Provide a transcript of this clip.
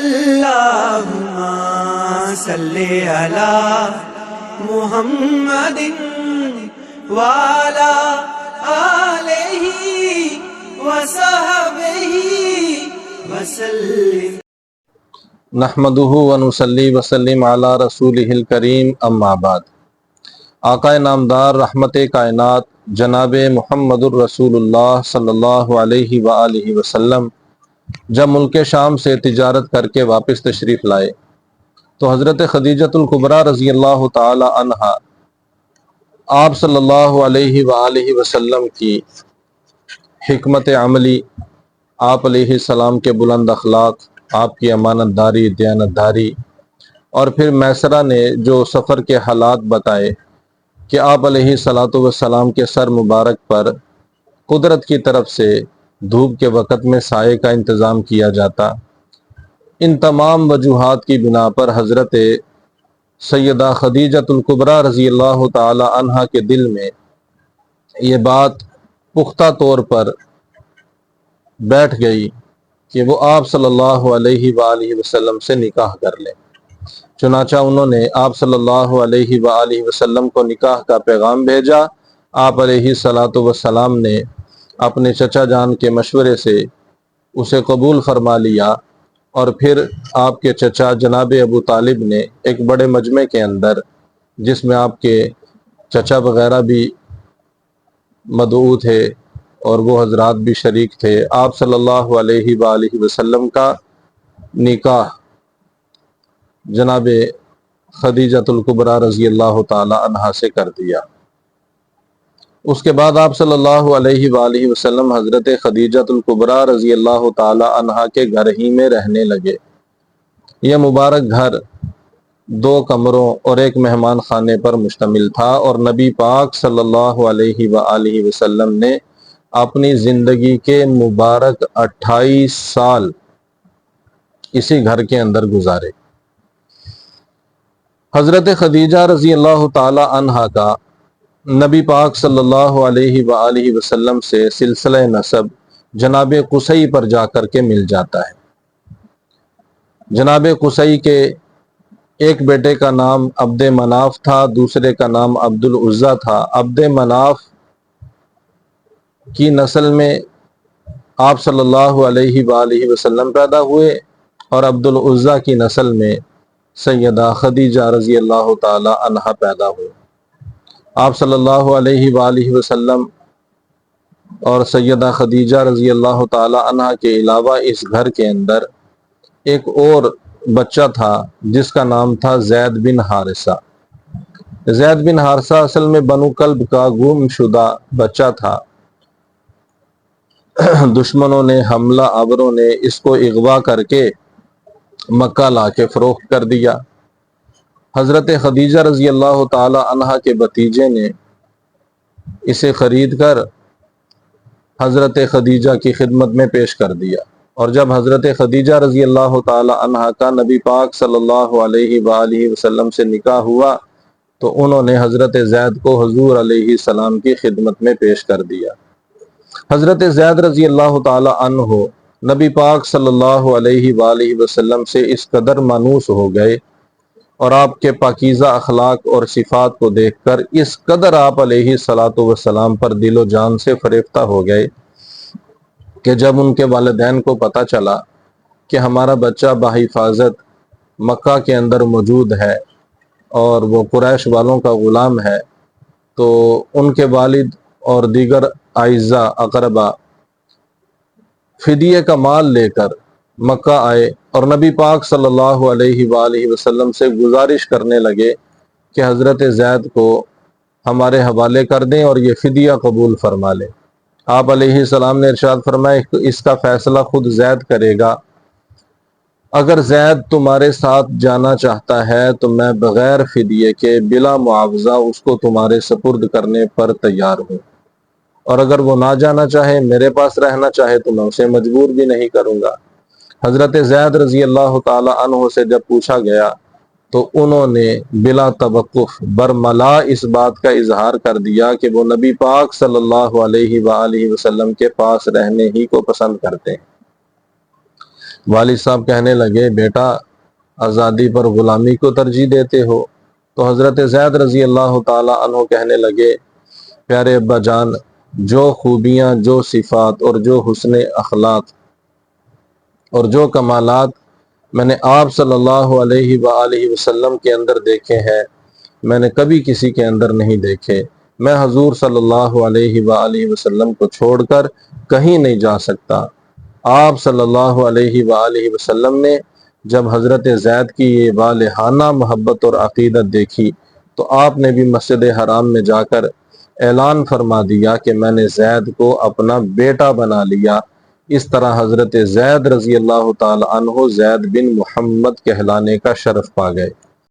اللهم صل على محمد وعلى آلہ وصحبہ وسلم۔ نحمدہ ونصلی وسلم علی رسولہ الکریم، اما بعد۔ آقا نامدار رحمت کائنات جناب محمد الرسول اللہ صلی اللہ علیہ وآلہ وسلم جب ملک شام سے تجارت کر کے واپس تشریف لائے تو حضرت خدیجۃ الکبریٰ رضی اللہ تعالی عنہا آپ صلی اللہ علیہ وآلہ وسلم کی حکمت عملی، آپ علیہ السلام کے بلند اخلاق، آپ کی امانت داری، دیانت داری، اور پھر میسرہ نے جو سفر کے حالات بتائے کہ آپ علیہ السلام کے سر مبارک پر قدرت کی طرف سے دھوپ کے وقت میں سائے کا انتظام کیا جاتا، ان تمام وجوہات کی بنا پر حضرت سیدہ خدیجۃ الکبریٰ رضی اللہ تعالی عنہا کے دل میں یہ بات پختہ طور پر بیٹھ گئی کہ وہ آپ صلی اللہ علیہ وآلہ وسلم سے نکاح کر لیں۔ چنانچہ انہوں نے آپ صلی اللہ علیہ وآلہ وسلم کو نکاح کا پیغام بھیجا۔ آپ علیہ السلام نے اپنے چچا جان کے مشورے سے اسے قبول فرما لیا، اور پھر آپ کے چچا جناب ابو طالب نے ایک بڑے مجمع کے اندر، جس میں آپ کے چچا وغیرہ بھی مدعو تھے اور وہ حضرات بھی شریک تھے، آپ صلی اللہ علیہ وآلہ وسلم کا نکاح جناب خدیجۃ الکبریٰ رضی اللہ تعالی عنہا سے کر دیا۔ اس کے بعد آپ صلی اللہ علیہ وآلہ وسلم حضرت خدیجۃ الکبریٰ رضی اللہ تعالی عنہا کے گھر ہی میں رہنے لگے۔ یہ مبارک گھر 2 کمروں اور ایک مہمان خانے پر مشتمل تھا، اور نبی پاک صلی اللہ علیہ وآلہ وسلم نے اپنی زندگی کے مبارک 28 سال اسی گھر کے اندر گزارے۔ حضرت خدیجہ رضی اللہ تعالی عنہا کا نبی پاک صلی اللہ علیہ وآلہ وسلم سے سلسلہ نسب جناب قصی پر جا کر کے مل جاتا ہے۔ جناب قصی کے ایک بیٹے کا نام عبد مناف تھا، دوسرے کا نام عبد العزیٰ تھا۔ عبد مناف کی نسل میں آپ صلی اللہ علیہ وآلہ وسلم پیدا ہوئے، اور عبد العزیٰ کی نسل میں سیدہ خدیجہ رضی اللہ تعالی عنہا پیدا ہوئے۔ آپ صلی اللہ علیہ وآلہ وسلم اور سیدہ خدیجہ رضی اللہ تعالی عنہا کے علاوہ اس گھر کے اندر ایک اور بچہ تھا جس کا نام تھا زید بن حارثہ۔ زید بن حارثہ اصل میں بنو کلب کا گم شدہ بچہ تھا۔ دشمنوں نے، حملہ آوروں نے اس کو اغوا کر کے مکہ لا کے فروخت کر دیا۔ حضرت خدیجہ رضی اللہ تعالی عنہا کے بھتیجے نے اسے خرید کر حضرت خدیجہ کی خدمت میں پیش کر دیا، اور جب حضرت خدیجہ رضی اللہ تعالی عنہا کا نبی پاک صلی اللہ علیہ وآلہ وسلم سے نکاح ہوا تو انہوں نے حضرت زید کو حضور علیہ السلام کی خدمت میں پیش کر دیا۔ حضرت زید رضی اللہ تعالی عنہ نبی پاک صلی اللہ علیہ وآلہ وسلم سے اس قدر مانوس ہو گئے، اور آپ کے پاکیزہ اخلاق اور صفات کو دیکھ کر اس قدر آپ علیہ السلام پر دل و جان سے فریفتہ ہو گئے کہ جب ان کے والدین کو پتہ چلا کہ ہمارا بچہ بحفاظت مکہ کے اندر موجود ہے اور وہ قریش والوں کا غلام ہے، تو ان کے والد اور دیگر اعزاء اقربا فدیے کا مال لے کر مکہ آئے، اور نبی پاک صلی اللہ علیہ وآلہ وسلم سے گزارش کرنے لگے کہ حضرت زید کو ہمارے حوالے کر دیں اور یہ فدیہ قبول فرما لیں۔ آپ علیہ السلام نے ارشاد فرمایا اس کا فیصلہ خود زید کرے گا، اگر زید تمہارے ساتھ جانا چاہتا ہے تو میں بغیر فدیے کے بلا معاوضہ اس کو تمہارے سپرد کرنے پر تیار ہوں، اور اگر وہ نہ جانا چاہے، میرے پاس رہنا چاہے، تو میں اسے مجبور بھی نہیں کروں گا۔ حضرت زید رضی اللہ تعالی عنہ سے جب پوچھا گیا تو انہوں نے بلا توقف برملا اس بات کا اظہار کر دیا کہ وہ نبی پاک صلی اللہ علیہ وآلہ وسلم کے پاس رہنے ہی کو پسند کرتے ہیں۔ والد صاحب کہنے لگے بیٹا آزادی پر غلامی کو ترجیح دیتے ہو؟ تو حضرت زید رضی اللہ تعالی عنہ کہنے لگے پیارے ابا جان، جو خوبیاں، جو صفات اور جو حسن اخلاق اور جو کمالات میں نے آپ صلی اللہ علیہ وآلہ وسلم کے اندر دیکھے ہیں میں نے کبھی کسی کے اندر نہیں دیکھے۔ میں حضور صلی اللہ علیہ وآلہ وسلم کو چھوڑ کر کہیں نہیں جا سکتا۔ آپ صلی اللہ علیہ وآلہ وسلم نے جب حضرت زید کی یہ والہانہ محبت اور عقیدت دیکھی تو آپ نے بھی مسجد حرام میں جا کر اعلان فرما دیا کہ میں نے زید کو اپنا بیٹا بنا لیا۔ اس طرح حضرت زید رضی اللہ تعالی عنہ زید بن محمد کہلانے کا شرف پا گئے۔